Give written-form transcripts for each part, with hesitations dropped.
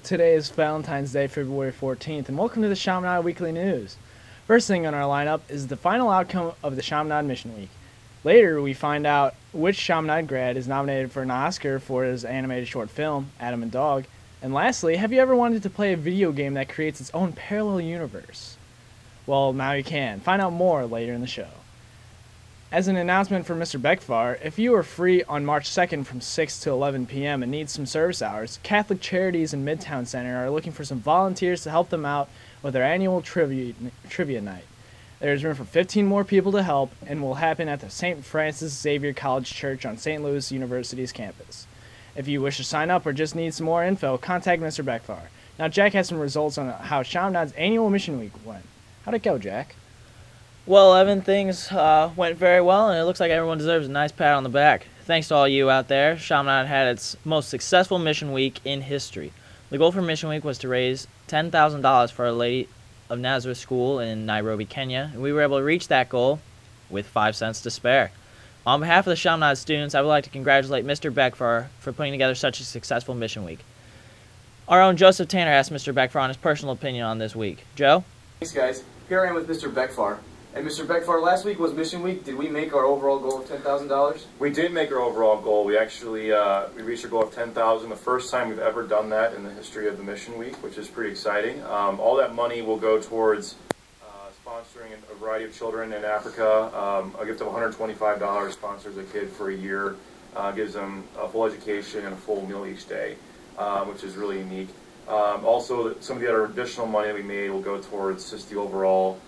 Today is Valentine's Day, February 14th, and welcome to the Chaminade Weekly News. First thing on our lineup is the final outcome of the Chaminade Mission Week. Later, we find out which Chaminade grad is nominated for an Oscar for his animated short film, Adam and Dog. And lastly, have you ever wanted to play a video game that creates its own parallel universe? Well, now you can. Find out more later in the show. As an announcement for Mr. Beckfar, if you are free on March 2nd from 6 to 11 p.m. and need some service hours, Catholic Charities in Midtown Center are looking for some volunteers to help them out with their annual trivia night. There is room for 15 more people to help and will happen at the St. Francis Xavier College Church on St. Louis University's campus. If you wish to sign up or just need some more info, contact Mr. Beckfar. Now, Jack has some results on how Chaminade's annual Mission Week went. How'd it go, Jack? Well, Evan, things went very well, and it looks like everyone deserves a nice pat on the back. Thanks to all you out there, Chaminade had its most successful Mission Week in history. The goal for Mission Week was to raise $10,000 for Our Lady of Nazareth School in Nairobi, Kenya, and we were able to reach that goal with 5 cents to spare. On behalf of the Chaminade students, I would like to congratulate Mr. Beckfar for putting together such a successful Mission Week. Our own Joseph Tanner asked Mr. Beckfar on his personal opinion on this week. Joe? Thanks, guys. Here I am with Mr. Beckfar. And Mr. Beckfar, last week was Mission Week. Did we make our overall goal of $10,000? We did make our overall goal. We actually we reached our goal of $10,000, the first time we've ever done that in the history of the Mission Week, which is pretty exciting. All that money will go towards sponsoring a variety of children in Africa. A gift of $125 sponsors a kid for a year, gives them a full education and a full meal each day, which is really unique. Also, some of the other additional money that we made will go towards just the overall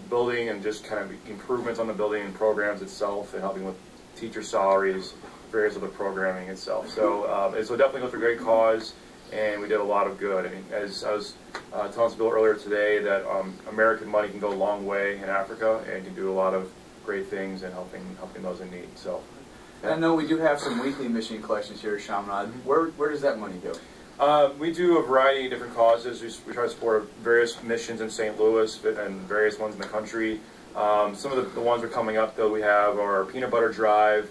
building and just kind of improvements on the building and programs itself, and helping with teacher salaries, various other programming itself. So so definitely with a great cause, and we did a lot of good. I mean, as I was telling Bill earlier today, that American money can go a long way in Africa and can do a lot of great things in helping those in need. So, and I know we do have some weekly mission collections here at Chaminade. Where does that money go? We do a variety of different causes. We try to support various missions in St. Louis and various ones in the country. Some of the ones that are coming up, though, we have our Peanut Butter Drive,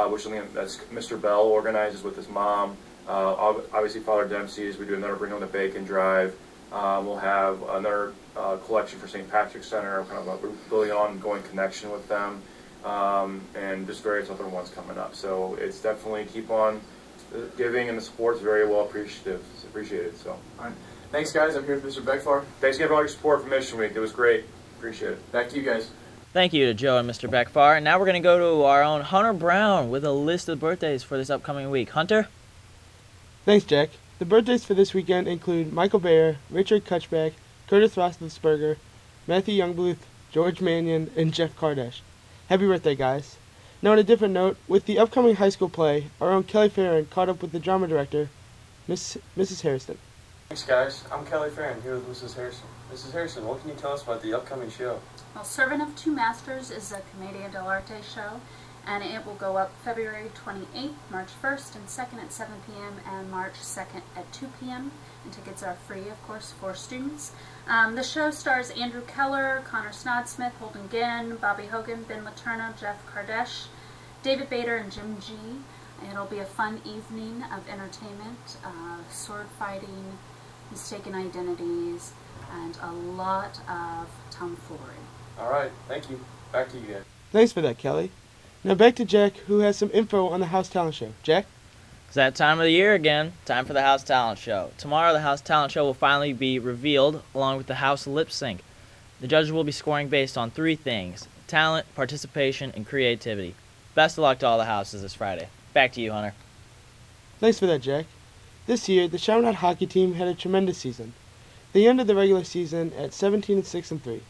which is something that's Mr. Bell organizes with his mom. Obviously, Father Dempsey's. We do another Bring Home the Bacon Drive. We'll have another collection for St. Patrick's Center, kind of a really ongoing connection with them, and just various other ones coming up. So it's definitely keep on. The giving and the support is very well appreciated. So, all right. Thanks, guys. I'm here with Mr. Beckfar. Thanks again for all your support for Mission Week. It was great. Appreciate it. Back to you guys. Thank you to Joe and Mr. Beckfar. And now we're going to go to our own Hunter Brown with a list of birthdays for this upcoming week. Hunter? Thanks, Jack. The birthdays for this weekend include Michael Bayer, Richard Kutchback, Curtis Roethlisberger, Matthew Youngbluth, George Mannion, and Jeff Kardash. Happy birthday, guys. Now, on a different note, with the upcoming high school play, our own Kelly Farron caught up with the drama director, Mrs. Harrison. Thanks, guys. I'm Kelly Farron, here with Mrs. Harrison. Mrs. Harrison, what can you tell us about the upcoming show? Well, Servant of Two Masters is a Commedia dell'arte show, and it will go up February 28th, March 1st, and 2nd at 7 p.m., and March 2nd at 2 p.m., and tickets are free, of course, for students. The show stars Andrew Keller, Connor Snodsmith, Holden Ginn, Bobby Hogan, Ben Laterna, Jeff Kardash, David Bader, and Jim G. It'll be a fun evening of entertainment, sword fighting, mistaken identities, and a lot of tomfoolery. All right, thank you. Back to you guys. Thanks for that, Kelly. Now back to Jack, who has some info on the House Talent Show. Jack? It's that time of the year again. Time for the House Talent Show. Tomorrow, the House Talent Show will finally be revealed, along with the House Lip Sync. The judges will be scoring based on 3 things: talent, participation, and creativity. Best of luck to all the houses this Friday. Back to you, Hunter. Thanks for that, Jack. This year, the Chaminade hockey team had a tremendous season. They ended the regular season at 17-6-3.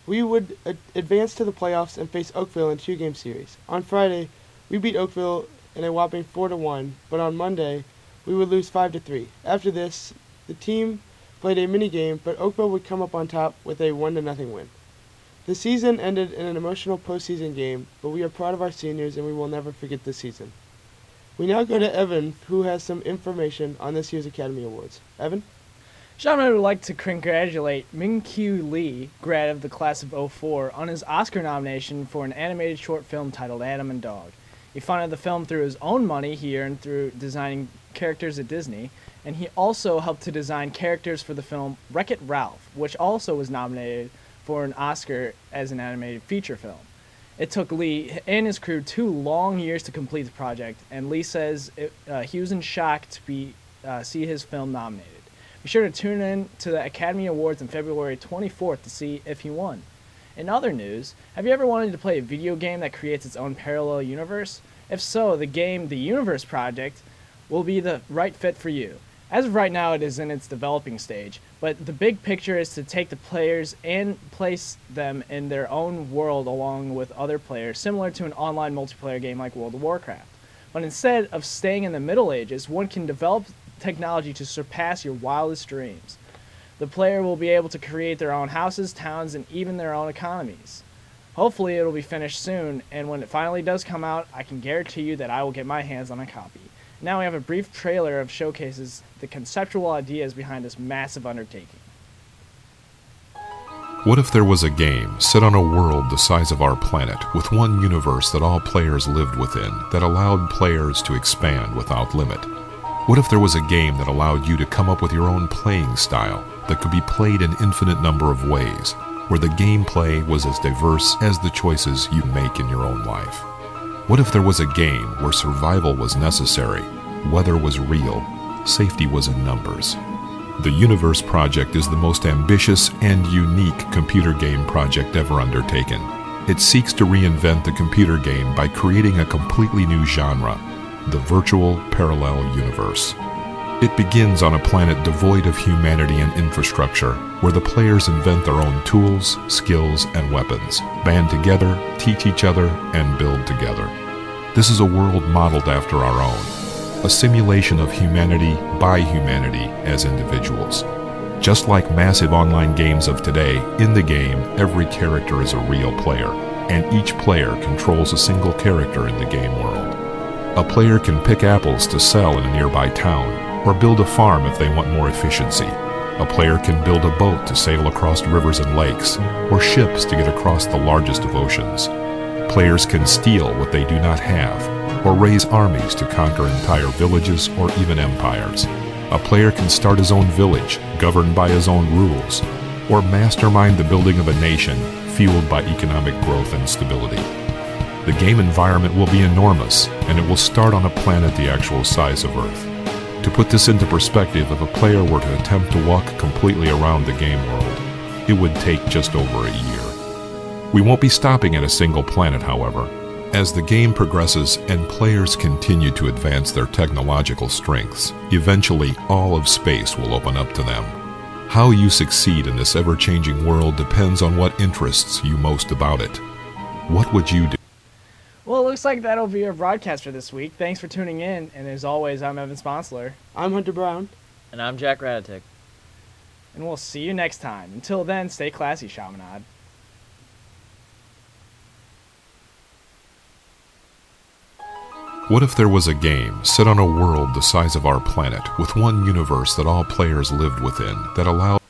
We would advance to the playoffs and face Oakville in a 2-game series. On Friday, we beat Oakville in a whopping 4-1, but on Monday, we would lose 5-3. After this, the team played a mini-game, but Oakville would come up on top with a 1-0 win. The season ended in an emotional postseason game, but we are proud of our seniors and we will never forget this season. We now go to Evan, who has some information on this year's Academy Awards. Evan? Chaminade would like to congratulate Min-Kyu Lee, grad of the class of '04, on his Oscar nomination for an animated short film titled Adam and Dog. He funded the film through his own money he earned through designing characters at Disney, and he also helped to design characters for the film Wreck-It Ralph, which also was nominated for an Oscar as an animated feature film. It took Lee and his crew 2 long years to complete the project, and Lee says he was in shock to see his film nominated. Be sure to tune in to the Academy Awards on February 24th to see if he won. In other news, have you ever wanted to play a video game that creates its own parallel universe? If so, the game The Universe Project will be the right fit for you. As of right now, it is in its developing stage, but the big picture is to take the players and place them in their own world along with other players, similar to an online multiplayer game like World of Warcraft. But instead of staying in the Middle Ages, one can develop technology to surpass your wildest dreams. The player will be able to create their own houses, towns, and even their own economies. Hopefully it will be finished soon, and when it finally does come out, I can guarantee you that I will get my hands on a copy. Now we have a brief trailer of showcases the conceptual ideas behind this massive undertaking. What if there was a game set on a world the size of our planet, with one universe that all players lived within, that allowed players to expand without limit? What if there was a game that allowed you to come up with your own playing style, that could be played in infinite number of ways, where the gameplay was as diverse as the choices you make in your own life? What if there was a game where survival was necessary, weather was real, safety was in numbers? The Universe Project is the most ambitious and unique computer game project ever undertaken. It seeks to reinvent the computer game by creating a completely new genre, the virtual parallel universe. It begins on a planet devoid of humanity and infrastructure, where the players invent their own tools, skills, and weapons, band together, teach each other, and build together. This is a world modeled after our own, a simulation of humanity by humanity as individuals. Just like massive online games of today, in the game, every character is a real player, and each player controls a single character in the game world. A player can pick apples to sell in a nearby town, or build a farm if they want more efficiency. A player can build a boat to sail across rivers and lakes, or ships to get across the largest of oceans. Players can steal what they do not have, or raise armies to conquer entire villages or even empires. A player can start his own village, governed by his own rules, or mastermind the building of a nation, fueled by economic growth and stability. The game environment will be enormous, and it will start on a planet the actual size of Earth. To put this into perspective, if a player were to attempt to walk completely around the game world, it would take just over a year. We won't be stopping at a single planet, however. As the game progresses and players continue to advance their technological strengths, eventually all of space will open up to them. How you succeed in this ever-changing world depends on what interests you most about it. What would you do? Well, it looks like that'll be our broadcast for this week. Thanks for tuning in, and as always, I'm Evan Sponsler. I'm Hunter Brown. And I'm Jack Radatic. And we'll see you next time. Until then, stay classy, Chaminade. What if there was a game set on a world the size of our planet, with one universe that all players lived within, that allowed